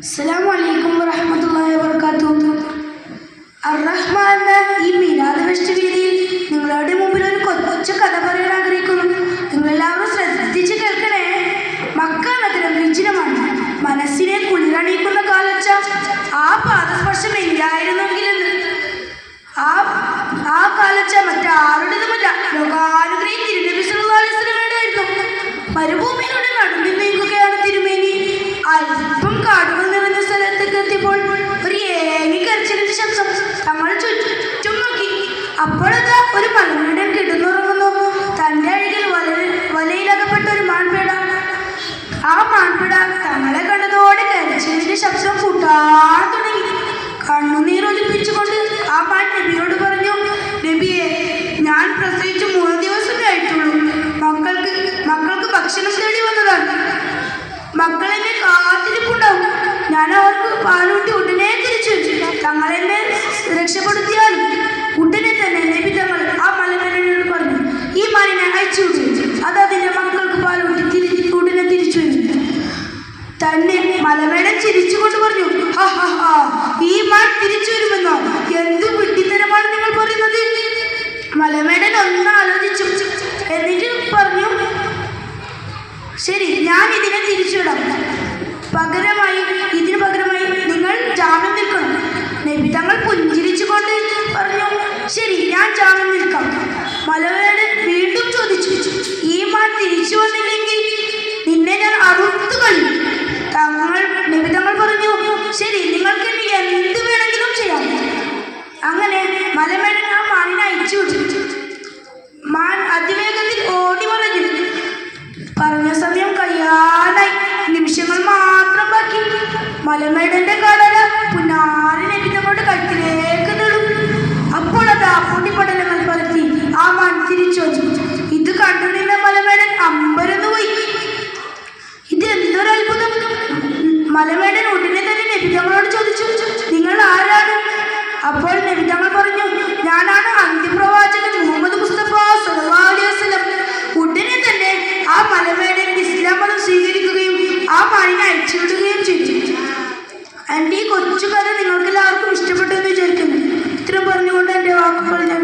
അസ്സലാമു വറഹ്മത്തുള്ളാഹി വബറകാതുഹു. അർ-റഹ്മാന്റെ ഈ മീലാദ് വേദിയിൽ നിങ്ങളുടെ മുമ്പിൽ ഒരു കൊച്ചു കഥ പറയാൻ ആഗ്രഹിക്കുന്നു. നിങ്ങളെല്ലാവരും ശ്രദ്ധിച്ച് കേൾക്കണേ. മക്ക നഗരം വിജനമാണ്. മനസ്സിനെ കുളിരണിയിക്കുന്ന കാലൊച്ച ആ പാദസ്പർശം എനിക്കായിരുന്നെങ്കിലെന്ന്. ആ കാലൊച്ച മറ്റാരുടേതുമല്ല, ലോകാനുഗ്രഹി തിരുനബി സല്ലല്ലാഹു അലൈഹി വസല്ലമയുടേതായിരുന്നു. മരുഭൂമിയിലൂടെ നടന്നു നീങ്ങുകയാണ് തിരുമേനി. അല്പം കാടുകൾ നിറഞ്ഞ സ്ഥലത്തേക്ക് എത്തിയപ്പോൾ ഒരു ഏങ്ങിക്കരച്ചിലിന്റെ ശബ്ദം. തങ്ങൾ ചുറ്റും നോക്കി. അപ്പോഴതാ ഒരു മലമുടൻ കിടന്നുറങ്ങുന്നു. തന്റെ അരികിൽ വലയിലകപ്പെട്ട ഒരു മാൻപേട. ആ മാൻപേട തങ്ങളെ കണ്ടതോടെ കരച്ചിലിന്റെ ശബ്ദം കൂട്ടാൻ തുടങ്ങി. കണ്ണുനീർ ഒലിപ്പിച്ചുകൊണ്ട് ആ മാൻ നബിയോട് പറഞ്ഞു, നബിയെ, ഞാൻ പ്രസവിച്ച് 3 ദിവസമേ ആയിട്ടുള്ളൂ. മക്കൾക്ക് ഭക്ഷണം തേടി വന്നതാണ്. മക്കളെന്നെ കാത്തിരിപ്പുണ്ടാവും. ഞാൻ അവർക്ക് പാലൂട്ടി ഉടനെ തിരിച്ചു തങ്ങളെന്നെ രക്ഷപ്പെടുത്തിയാൽ ഉടനെ തന്നെ നബി തങ്ങൾ ആ മലമേനോട് പറഞ്ഞു, ഈ മാനിനെ അയച്ചു വിട്ടു. അതതിന്റെ മക്കൾക്ക് പാലൂട്ടി ഉടനെ തിരിച്ചു വരും. തന്നെ മലമേടൻ ചിരിച്ചുകൊണ്ട് പറഞ്ഞു, ഈ മാൻ തിരിച്ചു വരുമെന്നോ? എന്ത് വിഡ്ഢിത്തരമാണ് നിങ്ങൾ പറയുന്നത്? മലമേടൻ ഒന്ന് ആലോചിച്ചു. എന്നിട്ട് പറഞ്ഞു, ശരി, ഞാൻ ഇതിനെ തിരിച്ചുവിടാം. ഇതിന് പകരമായി നിങ്ങൾ ജാമ്യം നിൽക്കണം. നബി തങ്ങൾ പുഞ്ചിരിച്ചുകൊണ്ട് പറഞ്ഞു, ശരി, ഞാൻ ജാമ്യം നിൽക്കാം. മലമേടൻ വീണ്ടും ചോദിച്ചു, ഈ മാൻ തിരിച്ചു വന്നില്ലെങ്കിൽ നിന്നെ ഞാൻ അറുത്തു കഴിയും. നബി തങ്ങൾ പറഞ്ഞു, ശരി, നിങ്ങൾക്ക് എന്നെ എന്ത് വേണമെങ്കിലും ചെയ്യാം. അങ്ങനെ മലമേടൻ ആ മാനിനെ അയച്ചു വിട്ടു. മാൻ അതിവേഗത്തിൽ ഓടി മറഞ്ഞു. പറഞ്ഞ സമയം കഴിയാനായി നിമിഷങ്ങൾ മാത്രം ബാക്കി. മലമേടന്റെ കടല പുന്നാരി നബി തങ്ങളുടെ കഴുത്തിലേക്ക് നീളും. അപ്പോൾ അത് പൊടിപടലങ്ങൾ പരത്തി ആ മാൻ തിരിച്ചു വന്നു. ഇത് കണ്ടു നിന്ന മലമേടൻ അമ്പരന്ന് പോയി. ഇത് എന്തൊരു അത്ഭുതം! മലമേടൻ ഉടനെ തന്നെ നബി തങ്ങളോട് ചോദിച്ചു, നിങ്ങൾ ആരാണ്? അപ്പോൾ നബി തങ്ങൾ പറഞ്ഞു, ഞാനാണ് അന്ത്യപ്രവാചകൻ മുഹമ്മദ് മുസ്തഫ സല്ലല്ലാഹു അലൈഹി വസല്ലം. ഉടനെ തന്നെ ആ മലമേടൻ ഇസ്ലാം മതം സ്വീകരിക്കുകയും ആ മാനിനെ അയച്ചുവിടുകയും ചെയ്തു. എൻ്റെ ഈ കൊച്ചു കഥ നിങ്ങൾക്ക് എല്ലാവർക്കും ഇഷ്ടപ്പെട്ടു എന്ന് വിചാരിക്കുന്നു. ഇത്രയും പറഞ്ഞുകൊണ്ട് എൻ്റെ വാക്കുകൾ ഞാൻ